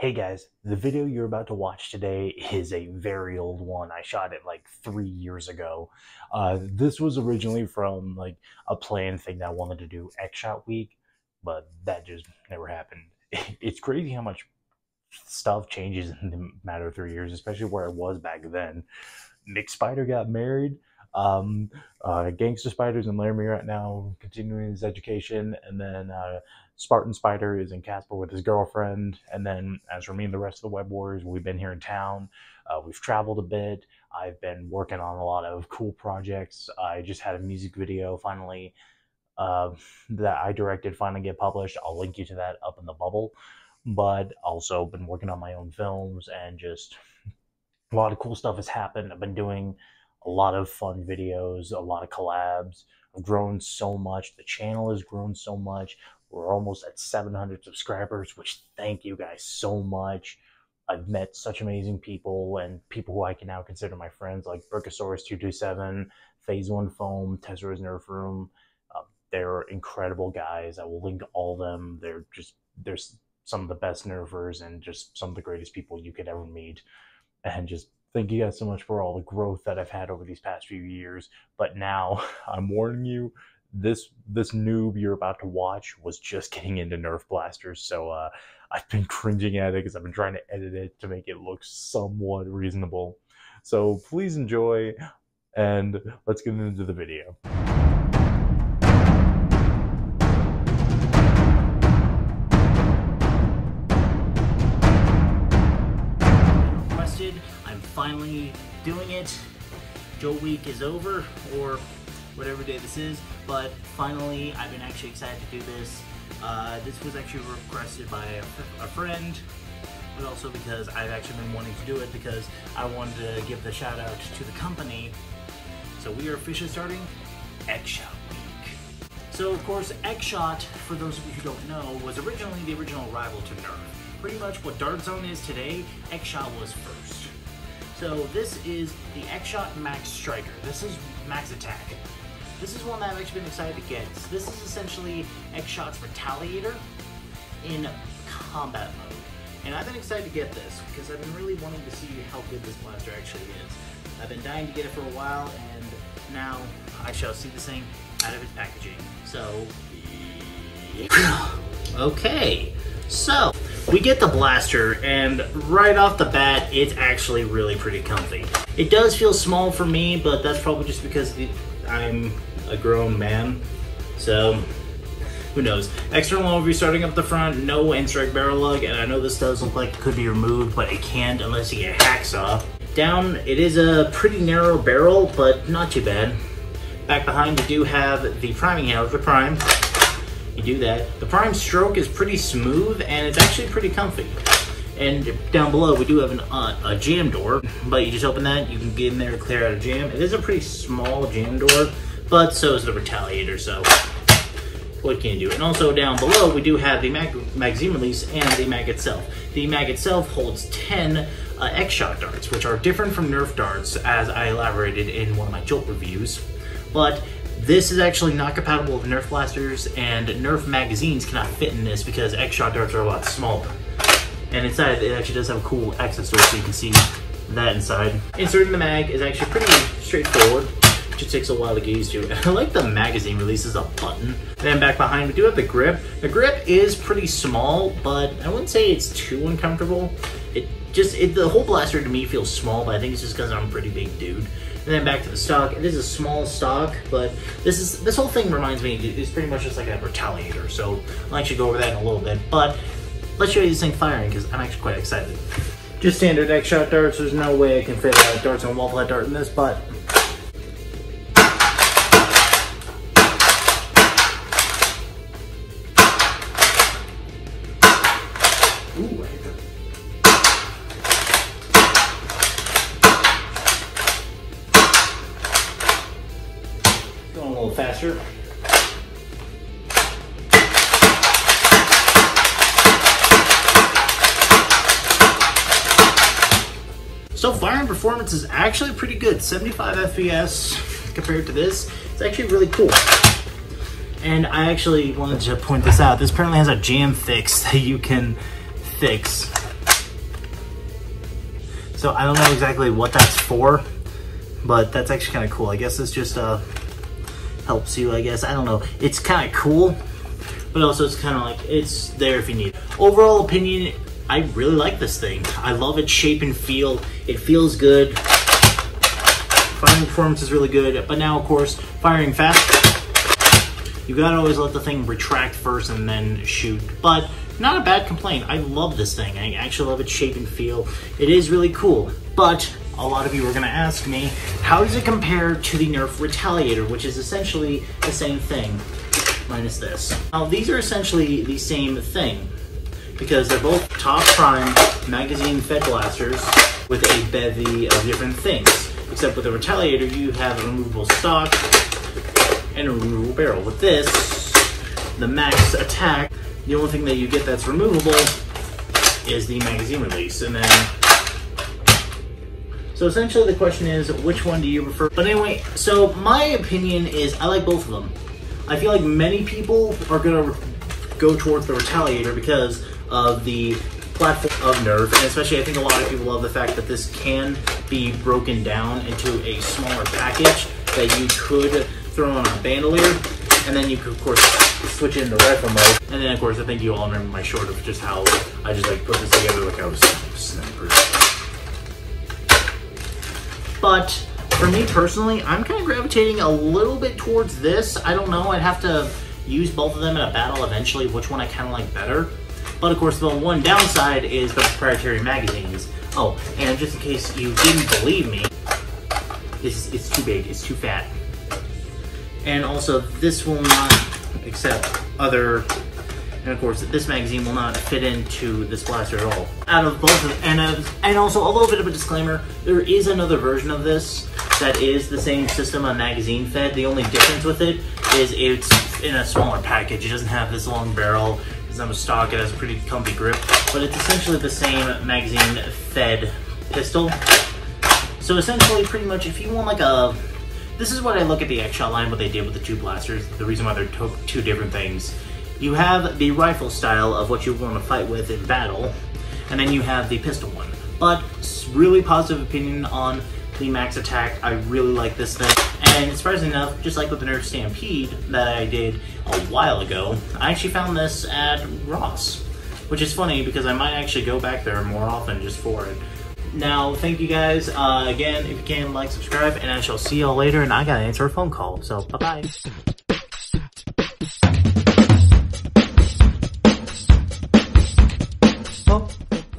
Hey guys, the video you're about to watch today is a very old one. I shot it like 3 years ago. This was originally from like a planned thing that I wanted to do X-Shot Week, but that just never happened. It's crazy how much stuff changes in the matter of 3 years, especially where I was back then. Nick Spider got married. Gangster Spider's in Laramie right now, continuing his education, and then Spartan Spider is in Casper with his girlfriend. And then as for me and the rest of the Web Warriors, we've been here in town. We've traveled a bit. I've been working on a lot of cool projects. I just had a music video finally that I directed finally get published. I'll link you to that up in the bubble. But also been working on my own films, and just a lot of cool stuff has happened. I've been doing a lot of fun videos, a lot of collabs. I've grown so much. The channel has grown so much. We're almost at 700 subscribers, which thank you guys so much. I've met such amazing people, and people who I can now consider my friends, like Burkosaurus227, Phase 1 Foam, Tezzera's Nerf Room. They're incredible guys. I will link to all of them. They're some of the best nerfers and just some of the greatest people you could ever meet. And just thank you guys so much for all the growth that I've had over these past few years. But now, I'm warning you, this noob you're about to watch was just getting into Nerf blasters. So I've been cringing at it because I've been trying to edit it to make it look somewhat reasonable. So please enjoy, and let's get into the video. I'm finally doing it. Joe Week is over, or whatever day this is, but finally I've been actually excited to do this. This was actually requested by a friend, but also because I've actually been wanting to do it because I wanted to give the shout out to the company. So we are officially starting X-Shot Week. So of course X-Shot, for those of you who don't know, was originally the original rival to Nerf. Pretty much what Dart Zone is today, X-Shot was first. So this is the X-Shot Max Striker. This is Max Attack. This is one that I've actually been excited to get. So this is essentially X-Shot's Retaliator in combat mode. And I've been excited to get this because I've been really wanting to see how good this blaster actually is. I've been dying to get it for a while, and now I shall see this thing out of its packaging. So, okay. So, we get the blaster, and right off the bat, it's actually really pretty comfy. It does feel small for me, but that's probably just because I'm a grown man, so who knows. External overview starting up the front, no N-Strike barrel lug, and I know this does look like it could be removed, but it can't unless you get a hacksaw. Down, it is a pretty narrow barrel, but not too bad. Back behind, we do have the priming handle for Prime. You do that. The Prime stroke is pretty smooth, and it's actually pretty comfy. And down below, we do have a jam door, but you just open that, you can get in there and clear out a jam. It is a pretty small jam door, but so is the Retaliator, so what can you do? And also down below, we do have the magazine release and the mag itself. The mag itself holds 10 X-Shot darts, which are different from Nerf darts, as I elaborated in one of my Jolt reviews. But this is actually not compatible with Nerf blasters, and Nerf magazines cannot fit in this because X-Shot darts are a lot smaller. And inside, it actually does have a cool access door, so you can see that inside. Inserting the mag is actually pretty straightforward. It just takes a while to get used to. I like the magazine release as a button. And then back behind, we do have the grip. The grip is pretty small, but I wouldn't say it's too uncomfortable. The whole blaster to me feels small, but I think it's just because I'm a pretty big dude. And then back to the stock. It is a small stock, but this whole thing reminds me, it's pretty much just like a Retaliator. So I'll actually go over that in a little bit, but let's show you this thing firing because I'm actually quite excited. Just standard X-Shot darts. There's no way I can fit a darts and wall-flat dart in this, but ooh, going a little faster. So firing performance is actually pretty good. 75 FPS compared to this. It's actually really cool. And I actually wanted to point this out. This apparently has a jam fix that you can fix So I don't know exactly what that's for, but that's actually kind of cool. I guess this just helps you, I guess. I don't know. It's kind of cool, but also it's kind of like, it's there if you need it. Overall opinion, I really like this thing. I love its shape and feel. It feels good. Firing performance is really good, but now, of course, firing fast, you gotta always let the thing retract first and then shoot. But not a bad complaint. I love this thing. I actually love its shape and feel. It is really cool. But a lot of you are gonna ask me, how does it compare to the Nerf Retaliator, which is essentially the same thing, minus this. Now, these are essentially the same thing, because they're both top prime magazine-fed blasters with a bevy of different things. Except with the Retaliator, you have a removable stock and a removable barrel. With this, the max attack, the only thing that you get that's removable is the magazine release. And then, so essentially the question is, which one do you prefer? But anyway, so my opinion is I like both of them. I feel like many people are gonna go towards the Retaliator because of the platform of Nerf, and especially I think a lot of people love the fact that this can be broken down into a smaller package that you could throw on a bandolier, and then you could, of course, switch it into rifle mode. And then, of course, I think you all remember my short of just how I just like put this together like I was sniper. But for me personally, I'm kind of gravitating a little bit towards this. I don't know, I'd have to use both of them in a battle eventually, which one I kind of like better. But of course, the one downside is the proprietary magazines. Oh, and just in case you didn't believe me, it's too big, it's too fat. And also, this will not accept other, and of course, this magazine will not fit into this blaster at all. Out of both of them, and also a little bit of a disclaimer, there is another version of this that is the same system on magazine fed. The only difference with it is it's in a smaller package. It doesn't have this long barrel. It doesn't have a stock. It has a pretty comfy grip, but it's essentially the same magazine fed pistol. So essentially, pretty much, if you want like a, this is what I look at the X-Shot line, what they did with the two blasters, the reason why they're two different things. You have the rifle style of what you want to fight with in battle, and then you have the pistol one. But really positive opinion on the max attack. I really like this thing. And surprisingly enough, just like with the Nerf Stampede that I did a while ago, I actually found this at Ross, which is funny because I might actually go back there more often just for it. Now, thank you guys. Again, if you can, like, subscribe, and I shall see y'all later, and I gotta answer a phone call, so bye-bye.